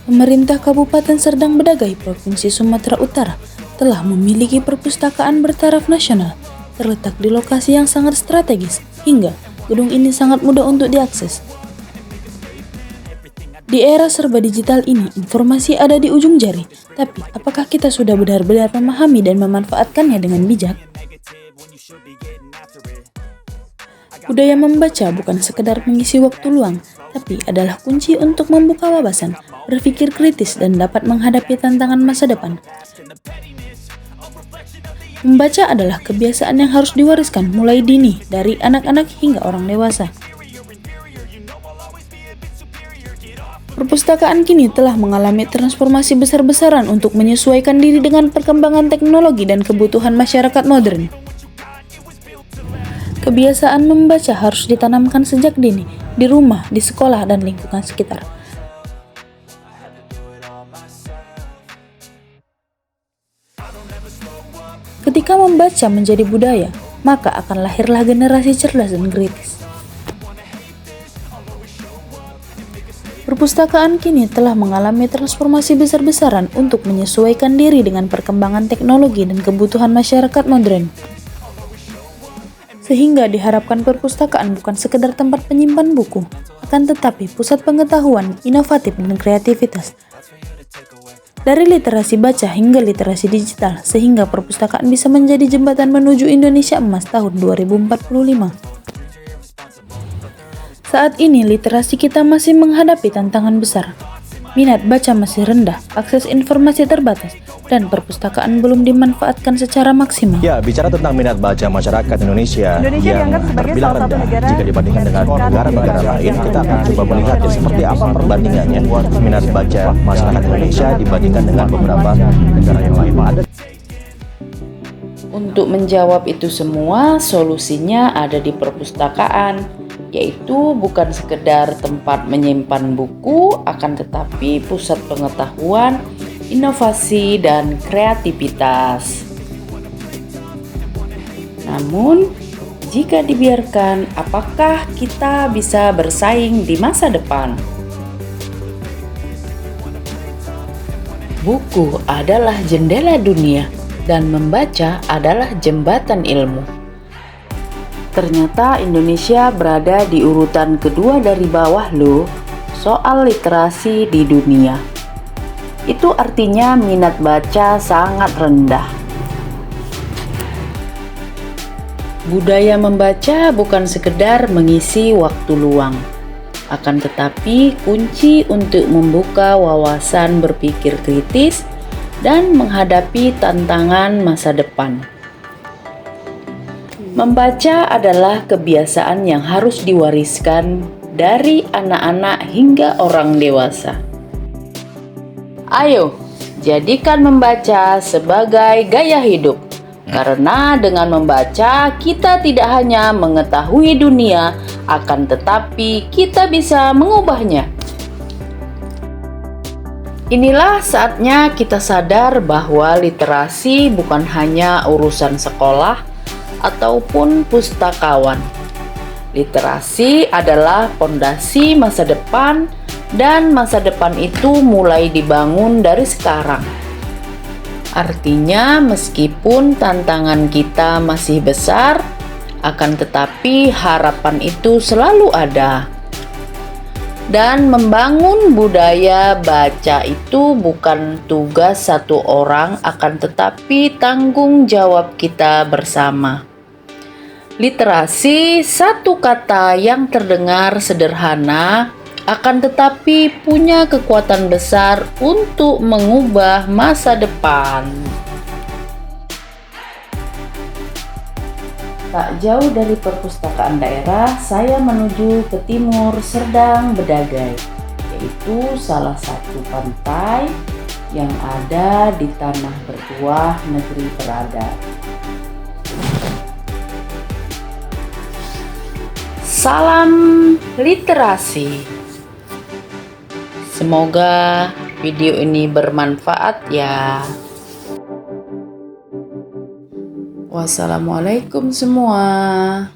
Pemerintah Kabupaten Serdang Bedagai, Provinsi Sumatera Utara telah memiliki perpustakaan bertaraf nasional terletak di lokasi yang sangat strategis hingga gedung ini sangat mudah untuk diakses. Di era serba digital ini, informasi ada di ujung jari, tapi apakah kita sudah benar-benar memahami dan memanfaatkannya dengan bijak? Budaya membaca bukan sekedar mengisi waktu luang, tapi adalah kunci untuk membuka wawasan, berpikir kritis, dan dapat menghadapi tantangan masa depan. Membaca adalah kebiasaan yang harus diwariskan mulai dini dari anak-anak hingga orang dewasa. Perpustakaan kini telah mengalami transformasi besar-besaran untuk menyesuaikan diri dengan perkembangan teknologi dan kebutuhan masyarakat modern. Kebiasaan membaca harus ditanamkan sejak dini, di rumah, di sekolah, dan lingkungan sekitar. Ketika membaca menjadi budaya, maka akan lahirlah generasi cerdas dan kritis. Perpustakaan kini telah mengalami transformasi besar-besaran untuk menyesuaikan diri dengan perkembangan teknologi dan kebutuhan masyarakat modern. Sehingga diharapkan perpustakaan bukan sekedar tempat penyimpan buku, akan tetapi pusat pengetahuan, inovatif, dan kreativitas. Dari literasi baca hingga literasi digital, sehingga perpustakaan bisa menjadi jembatan menuju Indonesia Emas tahun 2045. Saat ini literasi kita masih menghadapi tantangan besar. Minat baca masih rendah, akses informasi terbatas, dan perpustakaan belum dimanfaatkan secara maksimal. Ya, bicara tentang minat baca masyarakat Indonesia yang terbilang rendah jika dibandingkan dengan negara-negara lain, kita akan coba melihat seperti apa perbandingannya minat baca masyarakat Indonesia dibandingkan dengan beberapa negara yang lain. Untuk menjawab itu semua, solusinya ada di perpustakaan, yaitu bukan sekedar tempat menyimpan buku, akan tetapi pusat pengetahuan, inovasi, dan kreativitas. Namun, jika dibiarkan, apakah kita bisa bersaing di masa depan? Buku adalah jendela dunia, dan membaca adalah jembatan ilmu. Ternyata Indonesia berada di urutan kedua dari bawah loh soal literasi di dunia. Itu artinya minat baca sangat rendah. Budaya membaca bukan sekedar mengisi waktu luang, akan tetapi kunci untuk membuka wawasan berpikir kritis dan menghadapi tantangan masa depan. Membaca adalah kebiasaan yang harus diwariskan dari anak-anak hingga orang dewasa. Ayo, jadikan membaca sebagai gaya hidup. Karena dengan membaca, kita tidak hanya mengetahui dunia, akan tetapi kita bisa mengubahnya. Inilah saatnya kita sadar bahwa literasi bukan hanya urusan sekolah ataupun pustakawan. Literasi adalah fondasi masa depan, dan masa depan itu mulai dibangun dari sekarang. Artinya, meskipun tantangan kita masih besar, akan tetapi harapan itu selalu ada. Dan membangun budaya baca itu bukan tugas satu orang, akan tetapi tanggung jawab kita bersama. Literasi, satu kata yang terdengar sederhana, akan tetapi punya kekuatan besar untuk mengubah masa depan. Tak jauh dari perpustakaan daerah, saya menuju ke timur Serdang Bedagai, yaitu salah satu pantai yang ada di tanah bertuah negeri Perada. Salam literasi. Semoga video ini bermanfaat ya. Wassalamualaikum semua.